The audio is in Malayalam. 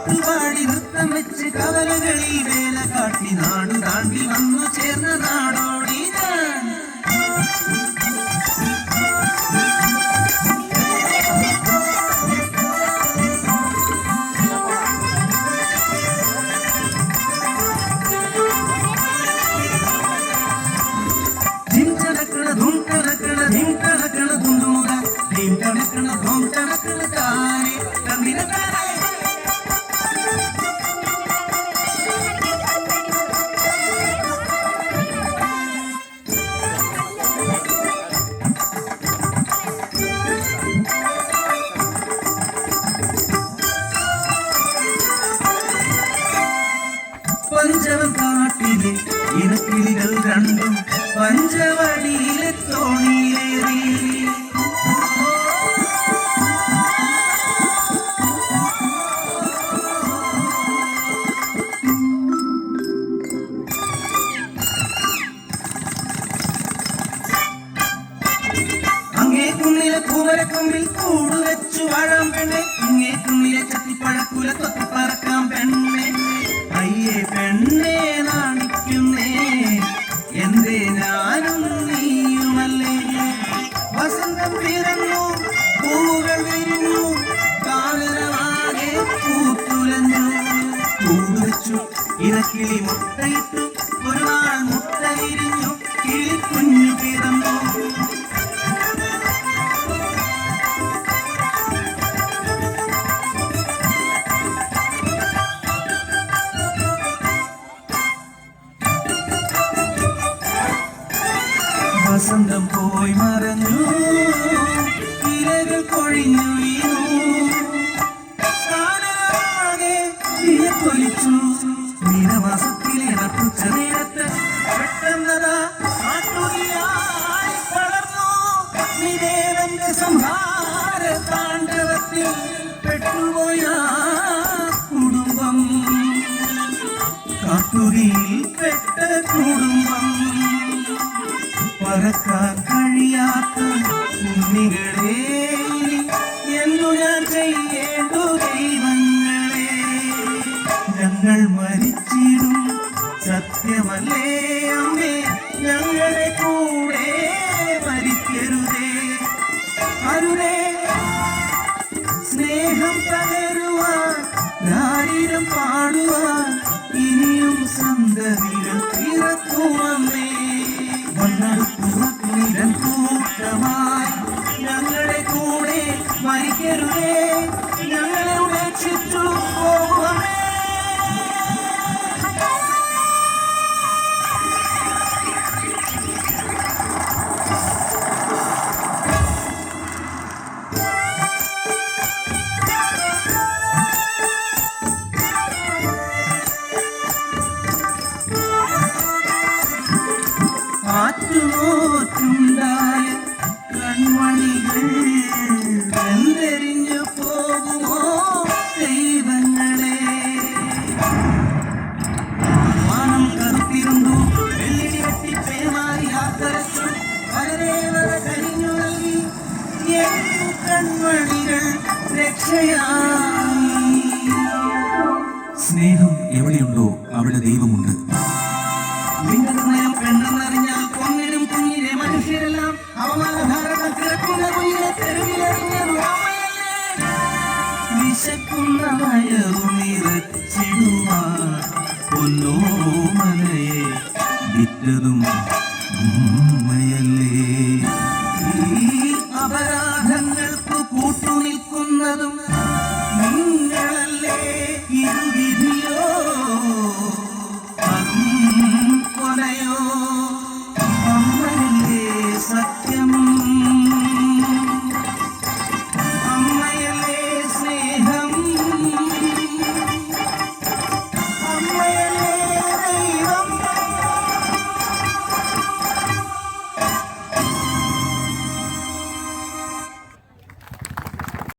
പാട്ടുപാടി നൃത്തം വെച്ച് കവലകളിൽ വേല കാട്ടി നാടു താണ്ടി വന്നു ചേർന്ന നാടോടി ഞാൻ. പഞ്ചവൻ കാട്ടിലെ ഇനക്കിളികൾ രണ്ടും പഞ്ചവടിയിലെ തോണിയിലേറി. അങ്ങേ കുന്നിലെ കൂമരക്കൊമ്പിൽ കൂടുവെച്ചു വാഴാം പെണ്ണെ, ഇങ്ങേ കുന്നിലെ ചത്തിപ്പഴക്കുല തൊത്തി പറക്കാം പെണ്ണെ. അയ്യേ പെണ്ണെ നാണിക്കുന്നേ എന്തേ ഞാനും നീയുമല്ലേ. വസന്തം പിറന്നു പൂവുകൾ വിരിഞ്ഞു കാലരമാകെ പൂത്തുലഞ്ഞു. കൂടുവെച്ചു ഇനക്കിളി മുട്ടയിട്ടു ഒരു നാൾ മുട്ട വിരിഞ്ഞു കിളിക്കുഞ്ഞു പിറന്നു. വസന്തം പോയി മറഞ്ഞു ഇലകൾ കൊഴിഞ്ഞു വീണു കാലമാകെ കൊലിച്ചു. മീനമാസത്തിലെ നട്ടുച്ച നേരത്ത് പെട്ടെന്നതാ കാട്ടുതീയായി പടർന്നു. നിദേവന്റെ സംഹാര താണ്ഡവത്തിൽ പെട്ടുപോയ കുടുംബം, കാട്ടുതീയിൽ പെട്ട കുടുംബം. പറക്കാൻ കഴിയാത്ത ഉണ്ണികളെ എന്നു ഞാൻ ചെയ്യേണ്ടു ദൈവങ്ങളെ. ഞങ്ങൾ മരിച്ചിടും സത്യമല്ലേ അമ്മേ, ഞങ്ങളെ കൂടെ മരിക്കരുതേ. അരുതേ സ്നേഹം പകരുവാൻ ദാരിദ്ര്യം പാടുവാൻ ഇനിയും സന്തതികൾ പിറക്കുമമ്മേ. കൂട്ടമായി ഞങ്ങളുടെ കൂടെ മരിക്കരുതേ, ഞങ്ങളെ ഉപേക്ഷിച്ചു പോകുമേ. ആറ്റുനോറ്റുണ്ടായ കൺമണികൾ വെന്തെരിഞ്ഞു പോകുമോ ദൈവങ്ങളെ. വാനം കറുത്തിരുന്നു വെള്ളിടി വെട്ടി പേമാരി ആക്കരച്ചു വളരെ വര കഴിഞ്ഞു നൽകി കൺമണികൾ രക്ഷയായി. സ്നേഹം എവിടെയുണ്ടോ അവിടെ ദൈവമുണ്ട്. പെണ്ണെന്നറിഞ്ഞാൽ കൊന്നിനും കുഞ്ഞിനെ മനുഷ്യരെല്ലാം അവമാനധാരകൾ കിടക്കുന്ന കുഞ്ഞിനെ തെരുവിലെറിഞ്ഞതു അമ്മയല്ലേ. വിശക്കുന്ന വയറു നിറച്ചിടുവാൻ പൊന്നോമനയെ വിറ്റതും